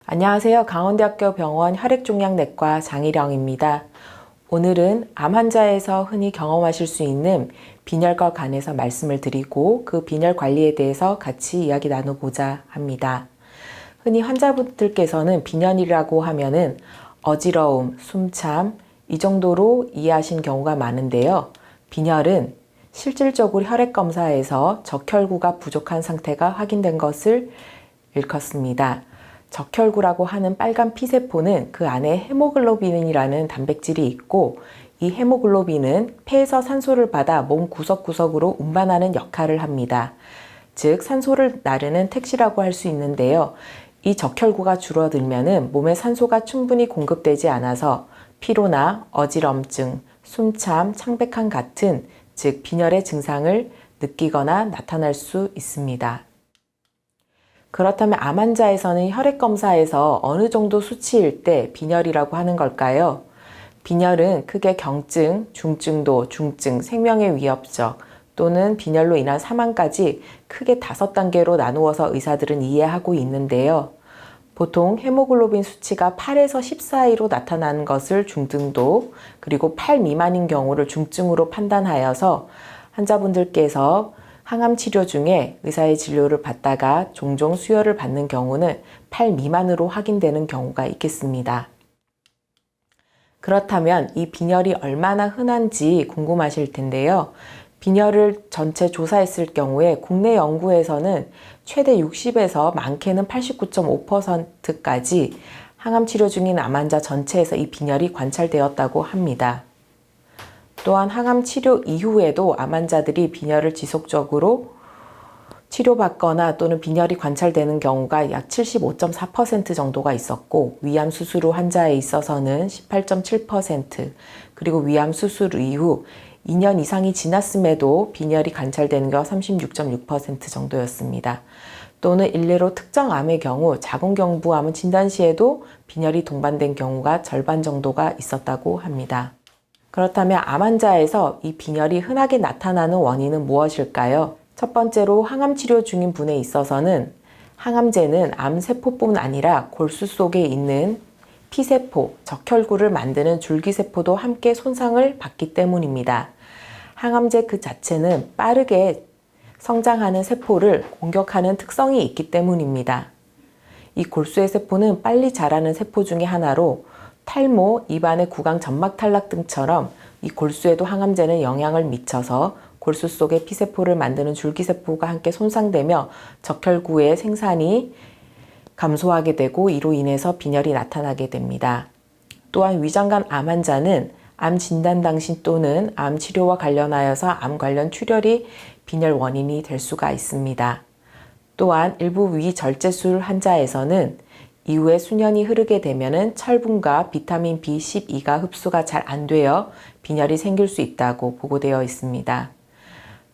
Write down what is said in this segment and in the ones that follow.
안녕하세요. 강원대학교 병원 혈액종양내과 장일영입니다. 오늘은 암 환자에서 흔히 경험하실 수 있는 빈혈과 관해서 말씀을 드리고 그 빈혈 관리에 대해서 같이 이야기 나누고자 합니다. 흔히 환자분들께서는 빈혈이라고 하면은 어지러움, 숨참 이 정도로 이해하신 경우가 많은데요. 빈혈은 실질적으로 혈액검사에서 적혈구가 부족한 상태가 확인된 것을 일컫습니다. 적혈구라고 하는 빨간 피세포는 그 안에 헤모글로빈이라는 단백질이 있고 이 헤모글로빈은 폐에서 산소를 받아 몸 구석구석으로 운반하는 역할을 합니다. 즉 산소를 나르는 택시라고 할 수 있는데요. 이 적혈구가 줄어들면은 몸에 산소가 충분히 공급되지 않아서 피로나 어지럼증, 숨참, 창백함 같은 즉 빈혈의 증상을 느끼거나 나타날 수 있습니다. 그렇다면 암 환자에서는 혈액검사에서 어느 정도 수치일 때 빈혈이라고 하는 걸까요? 빈혈은 크게 경증, 중증도, 중증, 생명의 위협적 또는 빈혈로 인한 사망까지 크게 5단계로 나누어서 의사들은 이해하고 있는데요. 보통 헤모글로빈 수치가 8에서 10 사이로 나타나는 것을 중등도, 그리고 8 미만인 경우를 중증으로 판단하여서 환자분들께서 항암 치료 중에 의사의 진료를 받다가 종종 수혈을 받는 경우는 8 미만으로 확인되는 경우가 있겠습니다. 그렇다면 이 빈혈이 얼마나 흔한지 궁금하실 텐데요. 빈혈을 전체 조사했을 경우에 국내 연구에서는 최대 60에서 많게는 89.5%까지 항암 치료 중인 암 환자 전체에서 이 빈혈이 관찰되었다고 합니다. 또한 항암 치료 이후에도 암 환자들이 빈혈을 지속적으로 치료받거나 또는 빈혈이 관찰되는 경우가 약 75.4% 정도가 있었고 위암 수술 후 환자에 있어서는 18.7%, 그리고 위암 수술 이후 2년 이상이 지났음에도 빈혈이 관찰되는 경우가 36.6% 정도였습니다. 또는 일례로 특정 암의 경우 자궁경부암은 진단 시에도 빈혈이 동반된 경우가 절반 정도가 있었다고 합니다. 그렇다면 암 환자에서 이 빈혈이 흔하게 나타나는 원인은 무엇일까요? 첫 번째로 항암 치료 중인 분에 있어서는 항암제는 암세포뿐 아니라 골수 속에 있는 피세포, 적혈구를 만드는 줄기세포도 함께 손상을 받기 때문입니다. 항암제 그 자체는 빠르게 성장하는 세포를 공격하는 특성이 있기 때문입니다. 이 골수의 세포는 빨리 자라는 세포 중에 하나로 탈모, 입안의 구강 점막 탈락 등처럼 이 골수에도 항암제는 영향을 미쳐서 골수 속에 피세포를 만드는 줄기세포가 함께 손상되며 적혈구의 생산이 감소하게 되고 이로 인해서 빈혈이 나타나게 됩니다. 또한 위장관 암 환자는 암 진단 당시 또는 암 치료와 관련하여서 암 관련 출혈이 빈혈 원인이 될 수가 있습니다. 또한 일부 위절제술 환자에서는 이후에 수년이 흐르게 되면은 철분과 비타민 B12가 흡수가 잘 안 되어 빈혈이 생길 수 있다고 보고되어 있습니다.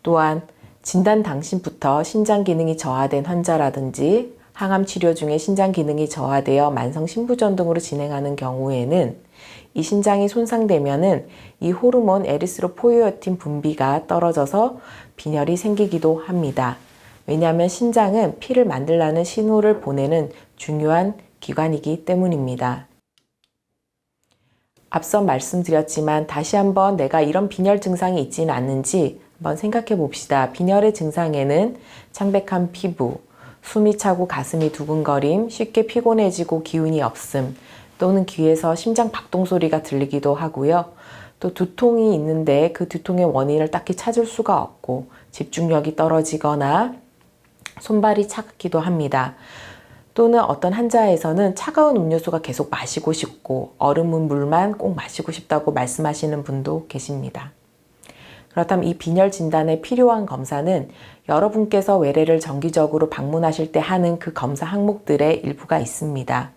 또한 진단 당시부터 신장 기능이 저하된 환자라든지 항암 치료 중에 신장 기능이 저하되어 만성 신부전 등으로 진행하는 경우에는 이 신장이 손상되면은 이 호르몬 에리스로포이오틴 분비가 떨어져서 빈혈이 생기기도 합니다. 왜냐하면 신장은 피를 만들라는 신호를 보내는 중요한 기관이기 때문입니다. 앞서 말씀드렸지만 다시 한번 내가 이런 빈혈 증상이 있지는 않는지 한번 생각해 봅시다. 빈혈의 증상에는 창백한 피부, 숨이 차고 가슴이 두근거림, 쉽게 피곤해지고 기운이 없음, 또는 귀에서 심장 박동 소리가 들리기도 하고요. 또 두통이 있는데 그 두통의 원인을 딱히 찾을 수가 없고 집중력이 떨어지거나 손발이 차갑기도 합니다. 또는 어떤 환자에서는 차가운 음료수가 계속 마시고 싶고 얼음 물만 꼭 마시고 싶다고 말씀하시는 분도 계십니다. 그렇다면 이 빈혈 진단에 필요한 검사는 여러분께서 외래를 정기적으로 방문하실 때 하는 그 검사 항목들의 일부가 있습니다.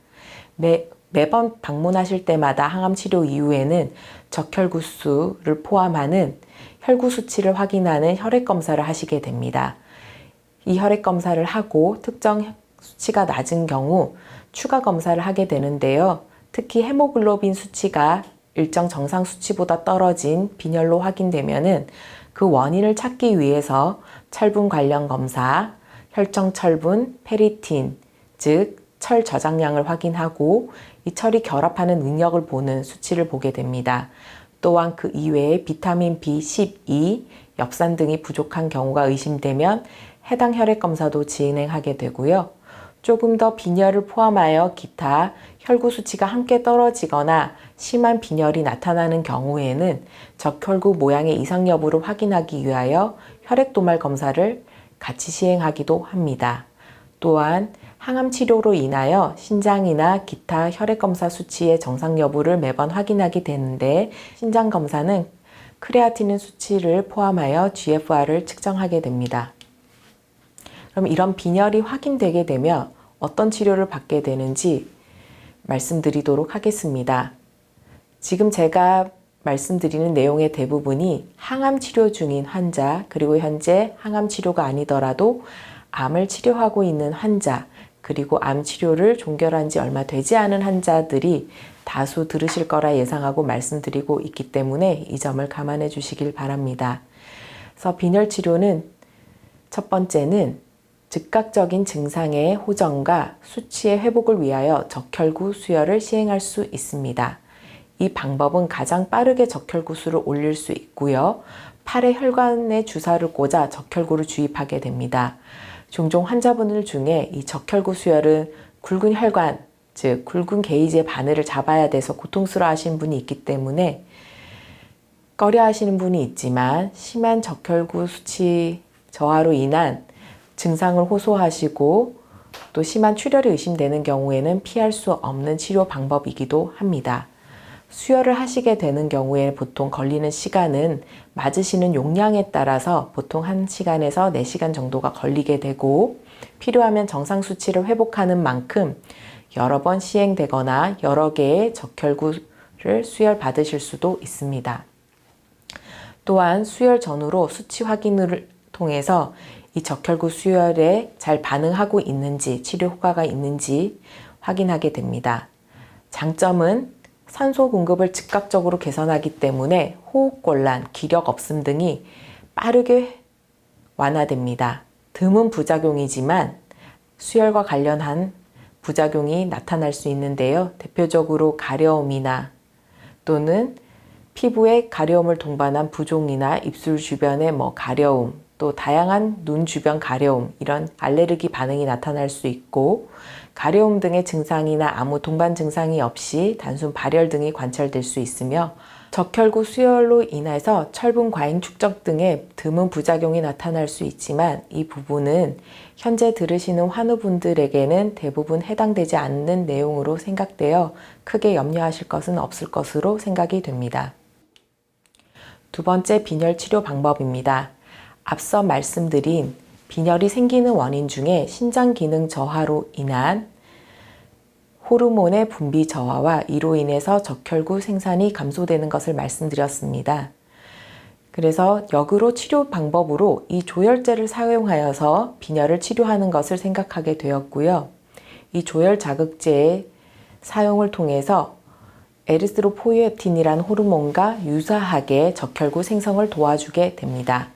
매번 방문하실 때마다 항암 치료 이후에는 적혈구 수를 포함하는 혈구 수치를 확인하는 혈액 검사를 하시게 됩니다. 이 혈액 검사를 하고 특정 수치가 낮은 경우 추가 검사를 하게 되는데요. 특히 헤모글로빈 수치가 일정 정상 수치보다 떨어진 빈혈로 확인되면은 그 원인을 찾기 위해서 철분 관련 검사, 혈청 철분, 페리틴, 즉 철 저장량을 확인하고 이 철이 결합하는 능력을 보는 수치를 보게 됩니다. 또한 그 이외에 비타민 B12, 엽산 등이 부족한 경우가 의심되면 해당 혈액 검사도 진행하게 되고요. 조금 더 빈혈을 포함하여 기타 혈구 수치가 함께 떨어지거나 심한 빈혈이 나타나는 경우에는 적혈구 모양의 이상 여부를 확인하기 위하여 혈액 도말 검사를 같이 시행하기도 합니다. 또한 항암 치료로 인하여 신장이나 기타 혈액 검사 수치의 정상 여부를 매번 확인하게 되는데, 신장 검사는 크레아티닌 수치를 포함하여 GFR을 측정하게 됩니다. 그럼 이런 빈혈이 확인되게 되면 어떤 치료를 받게 되는지 말씀드리도록 하겠습니다. 지금 제가 말씀드리는 내용의 대부분이 항암 치료 중인 환자, 그리고 현재 항암 치료가 아니더라도 암을 치료하고 있는 환자, 그리고 암 치료를 종결한 지 얼마 되지 않은 환자들이 다수 들으실 거라 예상하고 말씀드리고 있기 때문에 이 점을 감안해 주시길 바랍니다. 그래서 빈혈 치료는 첫 번째는 즉각적인 증상의 호전과 수치의 회복을 위하여 적혈구 수혈을 시행할 수 있습니다. 이 방법은 가장 빠르게 적혈구 수를 올릴 수 있고요. 팔의 혈관에 주사를 꽂아 적혈구를 주입하게 됩니다. 종종 환자분들 중에 이 적혈구 수혈은 굵은 혈관, 즉 굵은 게이지의 바늘을 잡아야 돼서 고통스러워 하시는 분이 있기 때문에 꺼려 하시는 분이 있지만, 심한 적혈구 수치 저하로 인한 증상을 호소하시고 또 심한 출혈이 의심되는 경우에는 피할 수 없는 치료 방법이기도 합니다. 수혈을 하시게 되는 경우에 보통 걸리는 시간은 맞으시는 용량에 따라서 보통 1시간에서 4시간 정도가 걸리게 되고, 필요하면 정상 수치를 회복하는 만큼 여러 번 시행되거나 여러 개의 적혈구를 수혈 받으실 수도 있습니다. 또한 수혈 전후로 수치 확인을 통해서 이 적혈구 수혈에 잘 반응하고 있는지, 치료 효과가 있는지 확인하게 됩니다. 장점은 산소 공급을 즉각적으로 개선하기 때문에 호흡곤란, 기력 없음 등이 빠르게 완화됩니다. 드문 부작용이지만 수혈과 관련한 부작용이 나타날 수 있는데요. 대표적으로 가려움이나 또는 피부에 가려움을 동반한 부종이나 입술 주변의 가려움, 또 다양한 눈 주변 가려움, 이런 알레르기 반응이 나타날 수 있고, 가려움 등의 증상이나 아무 동반 증상이 없이 단순 발열 등이 관찰될 수 있으며, 적혈구 수혈로 인해서 철분 과잉 축적 등의 드문 부작용이 나타날 수 있지만, 이 부분은 현재 들으시는 환우분들에게는 대부분 해당되지 않는 내용으로 생각되어 크게 염려하실 것은 없을 것으로 생각이 됩니다. 두 번째 빈혈 치료 방법입니다. 앞서 말씀드린 빈혈이 생기는 원인 중에 신장 기능 저하로 인한 호르몬의 분비 저하와 이로 인해서 적혈구 생산이 감소되는 것을 말씀드렸습니다. 그래서 역으로 치료 방법으로 이 조혈제를 사용하여서 빈혈을 치료하는 것을 생각하게 되었고요. 이 조혈 자극제의 사용을 통해서 에리스로포이에틴이라는 호르몬과 유사하게 적혈구 생성을 도와주게 됩니다.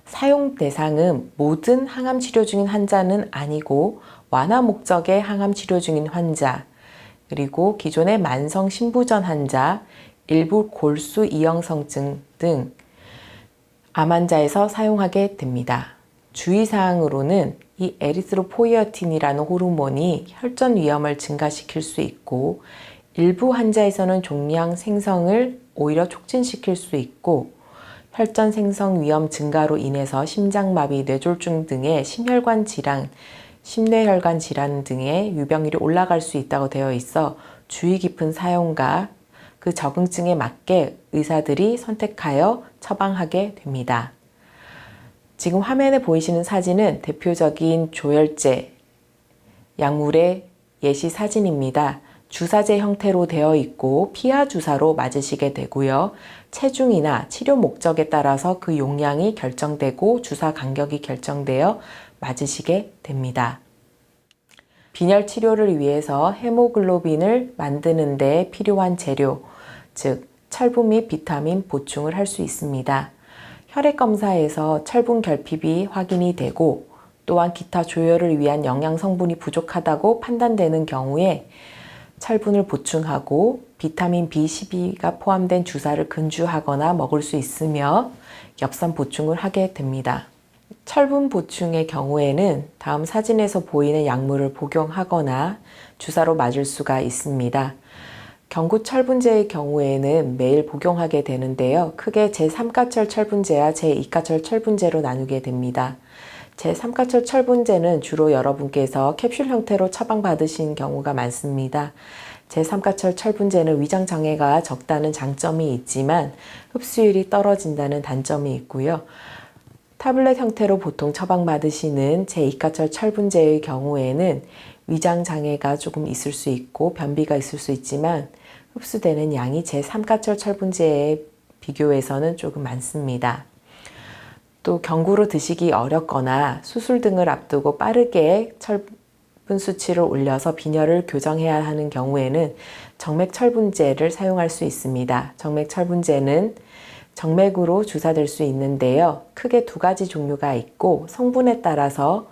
사용 대상은 모든 항암 치료 중인 환자는 아니고 완화 목적의 항암 치료 중인 환자, 그리고 기존의 만성 신부전 환자, 일부 골수 이형성증 등 암 환자에서 사용하게 됩니다. 주의사항으로는 이 에리스로포이에틴이라는 호르몬이 혈전 위험을 증가시킬 수 있고, 일부 환자에서는 종양 생성을 오히려 촉진시킬 수 있고, 혈전 생성 위험 증가로 인해서 심장마비, 뇌졸중 등의 심혈관 질환, 심뇌혈관 질환 등의 유병률이 올라갈 수 있다고 되어 있어 주의 깊은 사용과 그 적응증에 맞게 의사들이 선택하여 처방하게 됩니다. 지금 화면에 보이시는 사진은 대표적인 조혈제 약물의 예시 사진입니다. 주사제 형태로 되어 있고 피하 주사로 맞으시게 되고요. 체중이나 치료 목적에 따라서 그 용량이 결정되고 주사 간격이 결정되어 맞으시게 됩니다. 빈혈 치료를 위해서 헤모글로빈을 만드는 데 필요한 재료, 즉 철분 및 비타민 보충을 할 수 있습니다. 혈액 검사에서 철분 결핍이 확인이 되고, 또한 기타 조혈을 위한 영양 성분이 부족하다고 판단되는 경우에 철분을 보충하고 비타민 B12가 포함된 주사를 근주하거나 먹을 수 있으며 엽산 보충을 하게 됩니다. 철분 보충의 경우에는 다음 사진에서 보이는 약물을 복용하거나 주사로 맞을 수가 있습니다. 경구철분제의 경우에는 매일 복용하게 되는데요. 크게 제3가철 철분제와 제2가철 철분제로 나누게 됩니다. 제3가철 철분제는 주로 여러분께서 캡슐 형태로 처방받으신 경우가 많습니다. 제3가철 철분제는 위장장애가 적다는 장점이 있지만 흡수율이 떨어진다는 단점이 있고요. 타블렛 형태로 보통 처방받으시는 제2가철 철분제의 경우에는 위장장애가 조금 있을 수 있고 변비가 있을 수 있지만 흡수되는 양이 제3가철 철분제에 비교해서는 조금 많습니다. 또 경구로 드시기 어렵거나 수술 등을 앞두고 빠르게 철분 수치를 올려서 빈혈을 교정해야 하는 경우에는 정맥철분제를 사용할 수 있습니다. 정맥철분제는 정맥으로 주사될 수 있는데요. 크게 두 가지 종류가 있고 성분에 따라서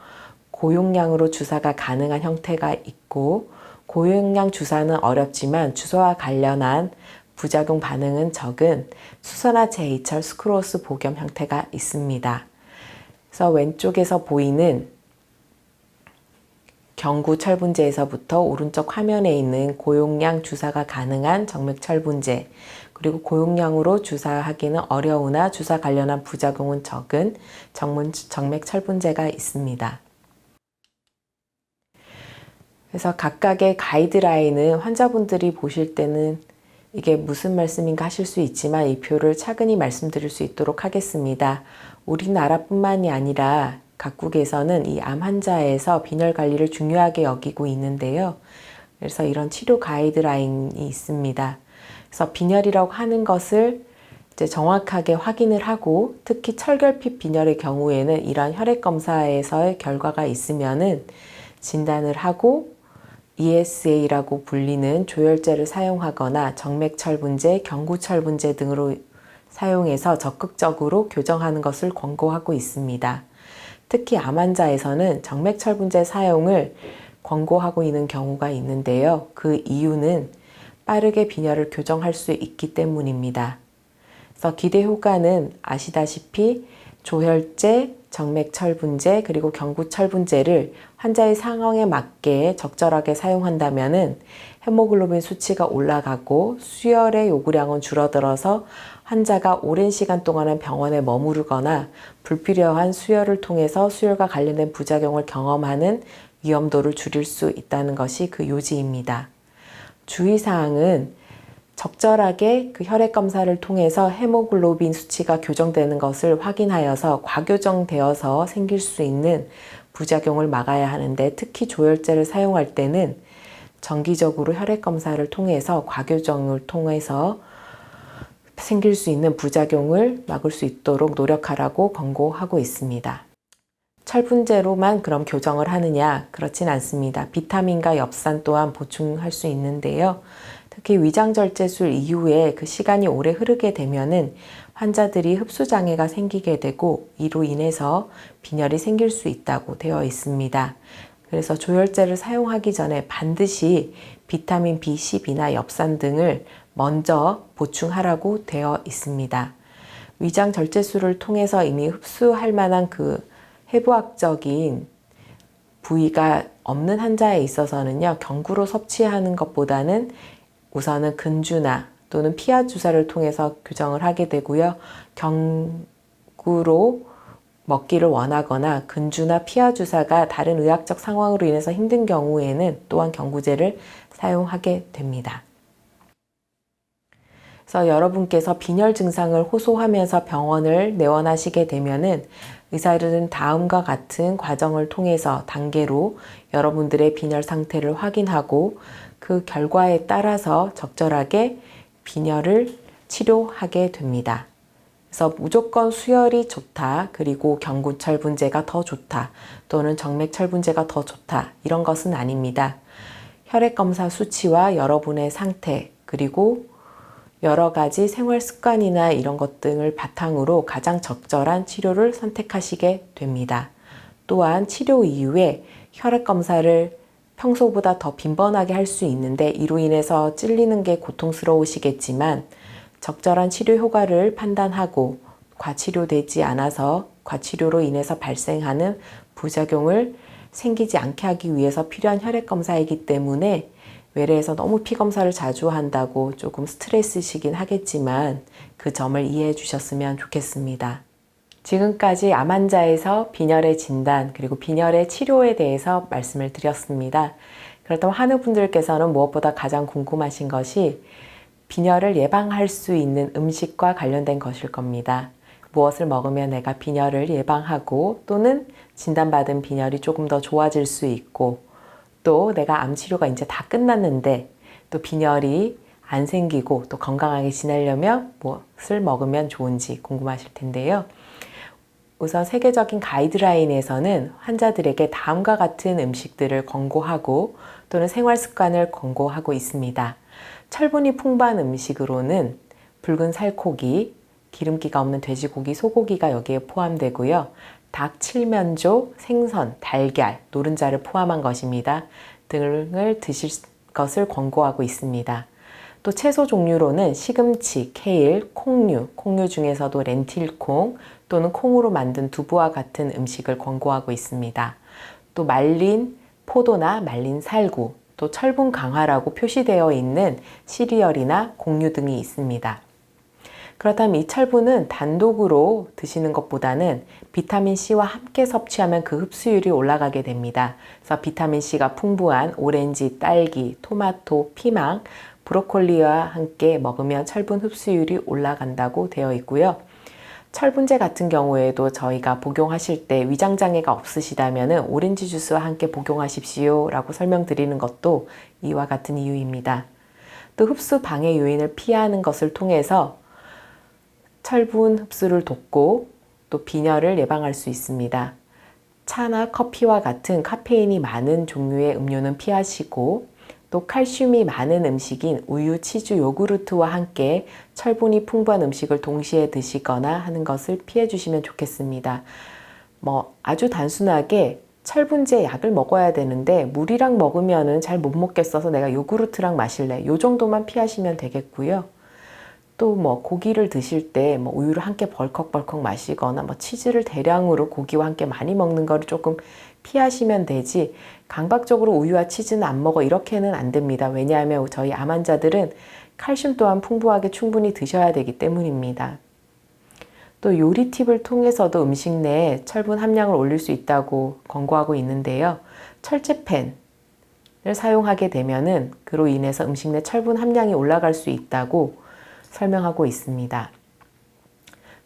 고용량으로 주사가 가능한 형태가 있고 고용량 주사는 어렵지만 주사와 관련한 부작용 반응은 적은 수소나 제2철 스크로스 복염 형태가 있습니다. 그래서 왼쪽에서 보이는 경구철분제에서부터 오른쪽 화면에 있는 고용량 주사가 가능한 정맥철분제, 그리고 고용량으로 주사하기는 어려우나 주사 관련한 부작용은 적은 정맥철분제가 있습니다. 그래서 각각의 가이드라인은 환자분들이 보실 때는 이게 무슨 말씀인가 하실 수 있지만 이 표를 차근히 말씀드릴 수 있도록 하겠습니다. 우리나라뿐만이 아니라 각국에서는 이 암 환자에서 빈혈 관리를 중요하게 여기고 있는데요. 그래서 이런 치료 가이드라인이 있습니다. 그래서 빈혈이라고 하는 것을 이제 정확하게 확인을 하고 특히 철결핍 빈혈의 경우에는 이러한 혈액 검사에서의 결과가 있으면은 진단을 하고 ESA라고 불리는 조혈제를 사용하거나 정맥철분제, 경구철분제 등으로 사용해서 적극적으로 교정하는 것을 권고하고 있습니다. 특히 암 환자에서는 정맥철분제 사용을 권고하고 있는 경우가 있는데요. 그 이유는 빠르게 빈혈을 교정할 수 있기 때문입니다. 그래서 기대 효과는 아시다시피 조혈제, 정맥철분제, 그리고 경구철분제를 환자의 상황에 맞게 적절하게 사용한다면은 헤모글로빈 수치가 올라가고 수혈의 요구량은 줄어들어서 환자가 오랜 시간 동안은 병원에 머무르거나 불필요한 수혈을 통해서 수혈과 관련된 부작용을 경험하는 위험도를 줄일 수 있다는 것이 그 요지입니다. 주의사항은 적절하게 그 혈액 검사를 통해서 헤모글로빈 수치가 교정되는 것을 확인하여서 과교정되어서 생길 수 있는 부작용을 막아야 하는데 특히 조혈제를 사용할 때는 정기적으로 혈액 검사를 통해서 과교정을 통해서 생길 수 있는 부작용을 막을 수 있도록 노력하라고 권고하고 있습니다. 철분제로만 그럼 교정을 하느냐? 그렇진 않습니다. 비타민과 엽산 또한 보충할 수 있는데요. 특히 위장절제술 이후에 그 시간이 오래 흐르게 되면은 환자들이 흡수장애가 생기게 되고 이로 인해서 빈혈이 생길 수 있다고 되어 있습니다. 그래서 조혈제를 사용하기 전에 반드시 비타민 B12나 엽산 등을 먼저 보충하라고 되어 있습니다. 위장절제술을 통해서 이미 흡수할 만한 그 해부학적인 부위가 없는 환자에 있어서는요, 경구로 섭취하는 것보다는 우선은 근주나 또는 피하 주사를 통해서 교정을 하게 되고요. 경구로 먹기를 원하거나 근주나 피하 주사가 다른 의학적 상황으로 인해서 힘든 경우에는 또한 경구제를 사용하게 됩니다. 그래서 여러분께서 빈혈 증상을 호소하면서 병원을 내원하시게 되면은 의사들은 다음과 같은 과정을 통해서 단계로 여러분들의 빈혈 상태를 확인하고 그 결과에 따라서 적절하게 빈혈을 치료하게 됩니다. 그래서 무조건 수혈이 좋다, 그리고 경구철분제가 더 좋다, 또는 정맥철분제가 더 좋다, 이런 것은 아닙니다. 혈액검사 수치와 여러분의 상태, 그리고 여러 가지 생활 습관이나 이런 것 등을 바탕으로 가장 적절한 치료를 선택하시게 됩니다. 또한 치료 이후에 혈액 검사를 평소보다 더 빈번하게 할 수 있는데 이로 인해서 찔리는 게 고통스러우시겠지만 적절한 치료 효과를 판단하고 과치료되지 않아서 과치료로 인해서 발생하는 부작용을 생기지 않게 하기 위해서 필요한 혈액 검사이기 때문에 외래에서 너무 피 검사를 자주 한다고 조금 스트레스시긴 하겠지만 그 점을 이해해 주셨으면 좋겠습니다. 지금까지 암 환자에서 빈혈의 진단 그리고 빈혈의 치료에 대해서 말씀을 드렸습니다. 그렇다면 한우 분들께서는 무엇보다 가장 궁금하신 것이 빈혈을 예방할 수 있는 음식과 관련된 것일 겁니다. 무엇을 먹으면 내가 빈혈을 예방하고 또는 진단받은 빈혈이 조금 더 좋아질 수 있고 또 내가 암 치료가 이제 다 끝났는데 또 빈혈이 안 생기고 또 건강하게 지내려면 무엇을 먹으면 좋은지 궁금하실 텐데요. 우선 세계적인 가이드라인에서는 환자들에게 다음과 같은 음식들을 권고하고 또는 생활 습관을 권고하고 있습니다. 철분이 풍부한 음식으로는 붉은 살코기, 기름기가 없는 돼지고기, 소고기가 여기에 포함되고요. 닭, 칠면조, 생선, 달걀, 노른자를 포함한 것입니다. 등을 드실 것을 권고하고 있습니다. 또 채소 종류로는 시금치, 케일, 콩류 중에서도 렌틸콩 또는 콩으로 만든 두부와 같은 음식을 권고하고 있습니다. 또 말린 포도나 말린 살구, 또 철분 강화라고 표시되어 있는 시리얼이나 곡류 등이 있습니다. 그렇다면 이 철분은 단독으로 드시는 것보다는 비타민C와 함께 섭취하면 그 흡수율이 올라가게 됩니다. 그래서 비타민C가 풍부한 오렌지, 딸기, 토마토, 피망, 브로콜리와 함께 먹으면 철분 흡수율이 올라간다고 되어 있고요. 철분제 같은 경우에도 저희가 복용하실 때 위장장애가 없으시다면 오렌지 주스와 함께 복용하십시오 라고 설명드리는 것도 이와 같은 이유입니다. 또 흡수 방해 요인을 피하는 것을 통해서 철분 흡수를 돕고 또 빈혈을 예방할 수 있습니다. 차나 커피와 같은 카페인이 많은 종류의 음료는 피하시고 또 칼슘이 많은 음식인 우유, 치즈, 요구르트와 함께 철분이 풍부한 음식을 동시에 드시거나 하는 것을 피해 주시면 좋겠습니다. 아주 단순하게 철분제 약을 먹어야 되는데 물이랑 먹으면은 잘 못 먹겠어서 내가 요구르트랑 마실래. 요 정도만 피하시면 되겠고요. 또 고기를 드실 때 우유를 함께 벌컥벌컥 마시거나 치즈를 대량으로 고기와 함께 많이 먹는 거를 조금 피하시면 되지 강박적으로 우유와 치즈는 안 먹어 이렇게는 안 됩니다. 왜냐하면 저희 암 환자들은 칼슘 또한 풍부하게 충분히 드셔야 되기 때문입니다. 또 요리 팁을 통해서도 음식 내에 철분 함량을 올릴 수 있다고 권고하고 있는데요. 철제팬을 사용하게 되면은 그로 인해서 음식 내 철분 함량이 올라갈 수 있다고 설명하고 있습니다.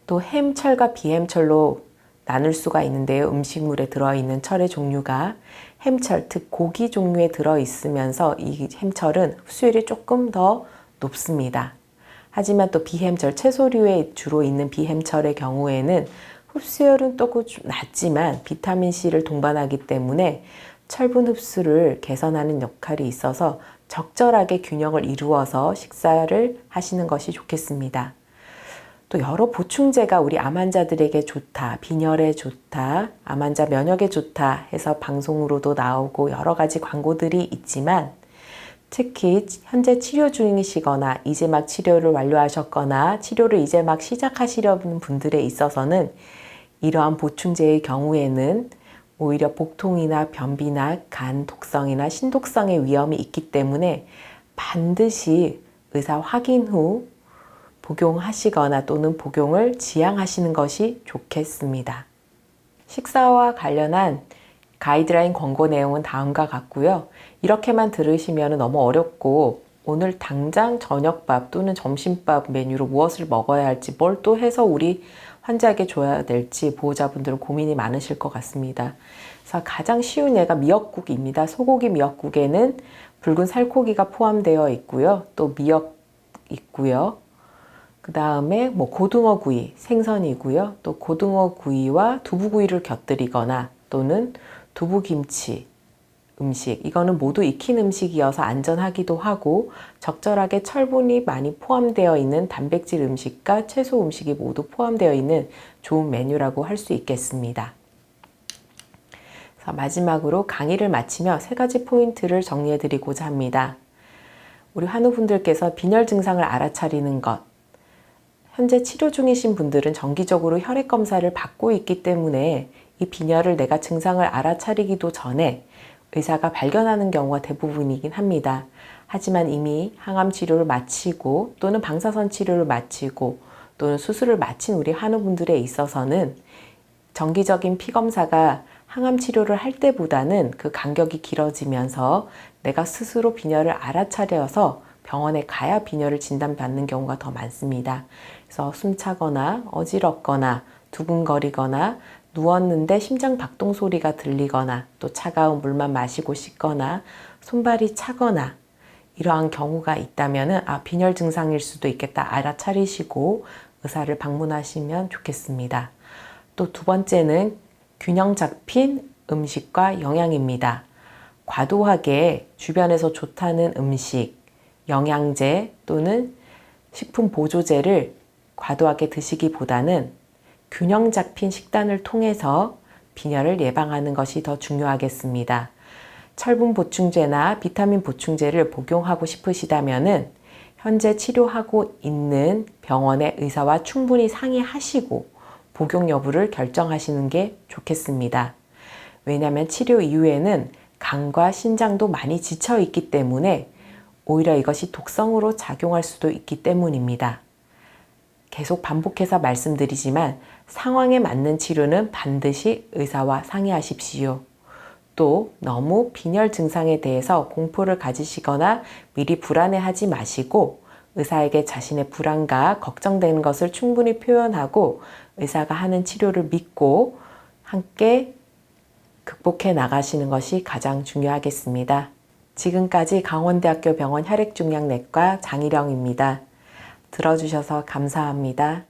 또 햄철과 비햄철로 나눌 수가 있는데요. 음식물에 들어있는 철의 종류가 햄철, 즉 고기 종류에 들어있으면서 이 햄철은 흡수율이 조금 더 높습니다. 하지만 또 비햄철, 채소류에 주로 있는 비햄철의 경우에는 흡수율은 또 좀 낮지만 비타민C를 동반하기 때문에 철분 흡수를 개선하는 역할이 있어서 적절하게 균형을 이루어서 식사를 하시는 것이 좋겠습니다. 또 여러 보충제가 우리 암 환자들에게 좋다, 빈혈에 좋다, 암 환자 면역에 좋다 해서 방송으로도 나오고 여러 가지 광고들이 있지만 특히 현재 치료 중이시거나 이제 막 치료를 완료하셨거나 치료를 이제 막 시작하시려는 분들에 있어서는 이러한 보충제의 경우에는 오히려 복통이나 변비나 간 독성이나 신독성의 위험이 있기 때문에 반드시 의사 확인 후 복용하시거나 또는 복용을 지양하시는 것이 좋겠습니다. 식사와 관련한 가이드라인 권고 내용은 다음과 같고요. 이렇게만 들으시면 너무 어렵고 오늘 당장 저녁밥 또는 점심밥 메뉴로 무엇을 먹어야 할지 뭘 또 해서 우리 환자에게 줘야 될지 보호자분들은 고민이 많으실 것 같습니다. 그래서 가장 쉬운 예가 미역국입니다. 소고기 미역국에는 붉은 살코기가 포함되어 있고요. 또 미역 있고요. 그 다음에 고등어 구이, 생선이고요. 또 고등어 구이와 두부구이를 곁들이거나 또는 두부김치 음식, 이거는 모두 익힌 음식이어서 안전하기도 하고 적절하게 철분이 많이 포함되어 있는 단백질 음식과 채소 음식이 모두 포함되어 있는 좋은 메뉴라고 할 수 있겠습니다. 그래서 마지막으로 강의를 마치며 3가지 포인트를 정리해 드리고자 합니다. 우리 환우분들께서 빈혈 증상을 알아차리는 것, 현재 치료 중이신 분들은 정기적으로 혈액 검사를 받고 있기 때문에 이 빈혈을 내가 증상을 알아차리기도 전에 의사가 발견하는 경우가 대부분이긴 합니다. 하지만 이미 항암 치료를 마치고 또는 방사선 치료를 마치고 또는 수술을 마친 우리 환우분들에 있어서는 정기적인 피검사가 항암 치료를 할 때보다는 그 간격이 길어지면서 내가 스스로 빈혈을 알아차려서 병원에 가야 빈혈을 진단받는 경우가 더 많습니다. 그래서 숨차거나 어지럽거나 두근거리거나 누웠는데 심장 박동 소리가 들리거나 또 차가운 물만 마시고 싶거나 손발이 차거나 이러한 경우가 있다면 빈혈 증상일 수도 있겠다 알아차리시고 의사를 방문하시면 좋겠습니다. 또 2번째는 균형 잡힌 음식과 영양입니다. 과도하게 주변에서 좋다는 음식, 영양제 또는 식품 보조제를 과도하게 드시기보다는 균형 잡힌 식단을 통해서 빈혈을 예방하는 것이 더 중요하겠습니다. 철분 보충제나 비타민 보충제를 복용하고 싶으시다면 현재 치료하고 있는 병원의 의사와 충분히 상의하시고 복용 여부를 결정하시는 게 좋겠습니다. 왜냐하면 치료 이후에는 간과 신장도 많이 지쳐 있기 때문에 오히려 이것이 독성으로 작용할 수도 있기 때문입니다. 계속 반복해서 말씀드리지만 상황에 맞는 치료는 반드시 의사와 상의하십시오. 또 너무 빈혈 증상에 대해서 공포를 가지시거나 미리 불안해하지 마시고 의사에게 자신의 불안과 걱정되는 것을 충분히 표현하고 의사가 하는 치료를 믿고 함께 극복해 나가시는 것이 가장 중요하겠습니다. 지금까지 강원대학교 병원 혈액중량내과 장희령입니다. 들어주셔서 감사합니다.